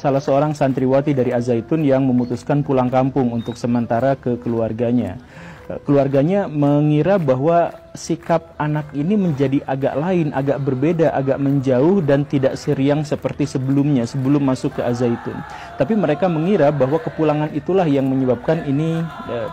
salah seorang santriwati dari Az-Zaitun yang memutuskan pulang kampung untuk sementara ke keluarganya. Keluarganya mengira bahwa sikap anak ini menjadi agak lain, agak berbeda, agak menjauh dan tidak seriang seperti sebelumnya, sebelum masuk ke Az-Zaitun. Tapi mereka mengira bahwa kepulangan itulah yang menyebabkan ini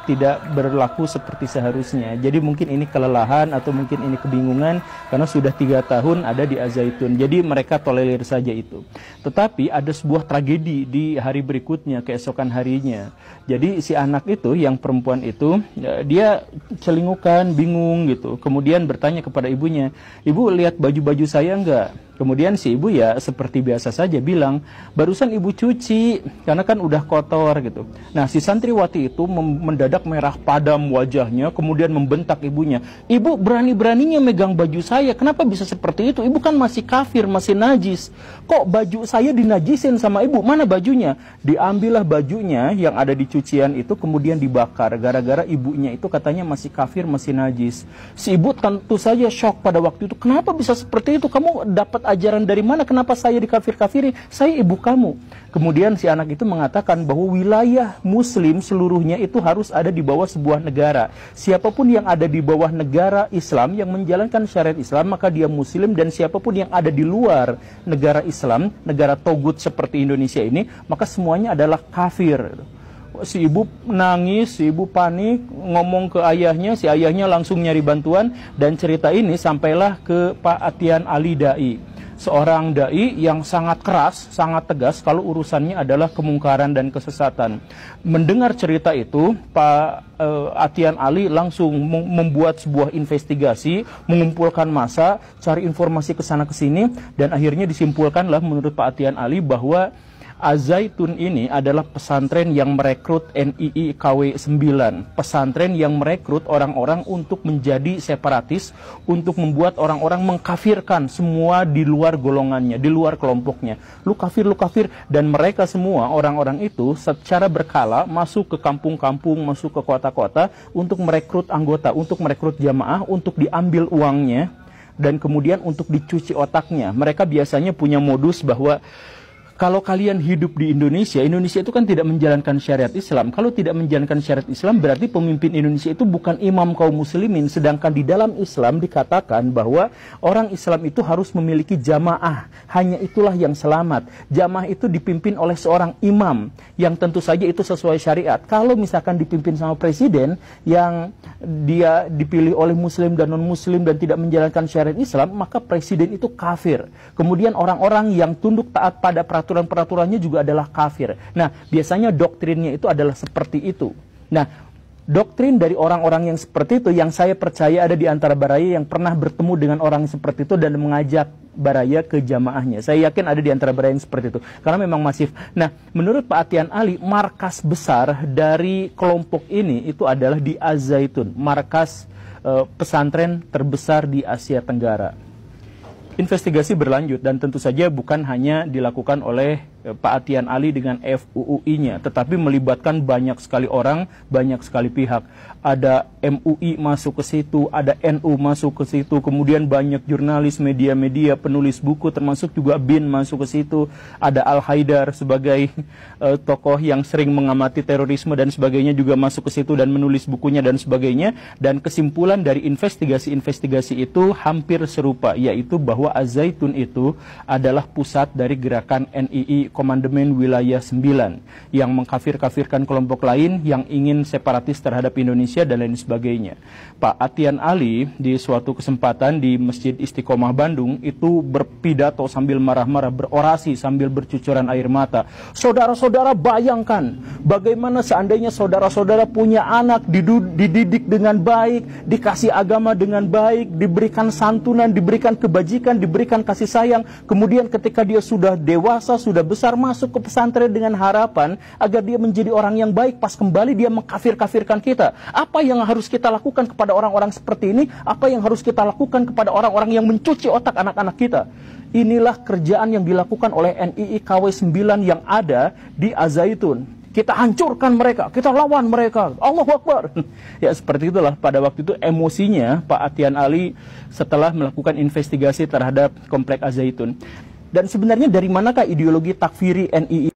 tidak berlaku seperti seharusnya. Jadi mungkin ini kelelahan atau mungkin ini kebingungan karena sudah 3 tahun ada di Az-Zaitun. Jadi mereka tolerir saja itu. Tetapi ada sebuah tragedi di hari berikutnya, keesokan harinya. Jadi si anak itu, yang perempuan itu, dia celingukan, bingung gitu. Kemudian bertanya kepada ibunya, "Ibu lihat baju-baju saya enggak?" Kemudian si ibu ya seperti biasa saja bilang, "Barusan ibu cuci, karena kan udah kotor," gitu. Nah, si santriwati itu mendadak merah padam wajahnya, kemudian membentak ibunya, "Ibu berani-beraninya megang baju saya, kenapa bisa seperti itu? Ibu kan masih kafir, masih najis. Kok baju saya dinajisin sama ibu? Mana bajunya?" Diambillah bajunya yang ada di cucian itu, kemudian dibakar, gara-gara ibunya itu katanya masih kafir, masih najis. Si ibu tentu saja shock pada waktu itu, "Kenapa bisa seperti itu? Kamu dapat ajaran dari mana? Kenapa saya dikafir-kafiri? Saya ibu kamu." Kemudian si anak itu mengatakan bahwa wilayah muslim seluruhnya itu harus ada di bawah sebuah negara. Siapapun yang ada di bawah negara Islam yang menjalankan syariat Islam, maka dia muslim, dan siapapun yang ada di luar negara Islam, negara togut seperti Indonesia ini, maka semuanya adalah kafir. Si ibu nangis, si ibu panik, ngomong ke ayahnya, si ayahnya langsung nyari bantuan, dan cerita ini sampailah ke Pak Atian Ali Dai, seorang dai yang sangat keras, sangat tegas kalau urusannya adalah kemungkaran dan kesesatan. Mendengar cerita itu, Pak Atian Ali langsung membuat sebuah investigasi, mengumpulkan massa, cari informasi ke sana ke sini, dan akhirnya disimpulkanlah menurut Pak Atian Ali bahwa Az-Zaitun ini adalah pesantren yang merekrut NII KW 9, pesantren yang merekrut orang-orang untuk menjadi separatis, untuk membuat orang-orang mengkafirkan semua di luar golongannya, di luar kelompoknya. Lu kafir, dan mereka semua, orang-orang itu secara berkala masuk ke kampung-kampung, masuk ke kota-kota untuk merekrut anggota, untuk merekrut jamaah, untuk diambil uangnya, dan kemudian untuk dicuci otaknya. Mereka biasanya punya modus bahwa kalau kalian hidup di Indonesia, Indonesia itu kan tidak menjalankan syariat Islam. Kalau tidak menjalankan syariat Islam, berarti pemimpin Indonesia itu bukan imam kaum muslimin. Sedangkan di dalam Islam dikatakan bahwa orang Islam itu harus memiliki jamaah. Hanya itulah yang selamat. Jamaah itu dipimpin oleh seorang imam, yang tentu saja itu sesuai syariat. Kalau misalkan dipimpin sama presiden, yang dia dipilih oleh muslim dan non-muslim dan tidak menjalankan syariat Islam, maka presiden itu kafir. Kemudian orang-orang yang tunduk taat pada peraturan-peraturannya juga adalah kafir. Nah, biasanya doktrinnya itu adalah seperti itu. Nah, doktrin dari orang-orang yang seperti itu, yang saya percaya ada di antara Baraya yang pernah bertemu dengan orang seperti itu dan mengajak Baraya ke jamaahnya. Saya yakin ada di antara Baraya yang seperti itu, karena memang masif. Nah, menurut Pak Atian Ali, markas besar dari kelompok ini itu adalah di Az-Zaitun, markas pesantren terbesar di Asia Tenggara. Investigasi berlanjut, dan tentu saja bukan hanya dilakukan oleh Pak Atian Ali dengan FUUI-nya, tetapi melibatkan banyak sekali orang, banyak sekali pihak. Ada MUI masuk ke situ, ada NU masuk ke situ, kemudian banyak jurnalis, media-media, penulis buku, termasuk juga BIN masuk ke situ. Ada Al-Haidar sebagai tokoh yang sering mengamati terorisme dan sebagainya juga masuk ke situ dan menulis bukunya dan sebagainya. Dan kesimpulan dari investigasi-investigasi itu hampir serupa, yaitu bahwa Az-Zaitun itu adalah pusat dari gerakan NII Komandemen Wilayah 9 yang mengkafir-kafirkan kelompok lain yang ingin separatis terhadap Indonesia dan lain sebagainya. Pak Atian Ali di suatu kesempatan di Masjid Istiqomah Bandung itu berpidato sambil marah-marah, berorasi sambil bercucuran air mata. Saudara-saudara, bayangkan bagaimana seandainya saudara-saudara punya anak, dididik dengan baik, dikasih agama dengan baik, diberikan santunan, diberikan kebajikan, diberikan kasih sayang, kemudian ketika dia sudah dewasa, sudah besar, masuk ke pesantren dengan harapan agar dia menjadi orang yang baik, pas kembali dia mengkafir-kafirkan kita. Apa yang harus kita lakukan kepada orang-orang seperti ini? Apa yang harus kita lakukan kepada orang-orang yang mencuci otak anak-anak kita? Inilah kerjaan yang dilakukan oleh NII KW 9 yang ada di Az-Zaitun. Kita hancurkan mereka, kita lawan mereka. Allahu Akbar. Ya, seperti itulah pada waktu itu emosinya Pak Atian Ali setelah melakukan investigasi terhadap komplek Az-Zaitun. Dan sebenarnya dari manakah ideologi takfiri NII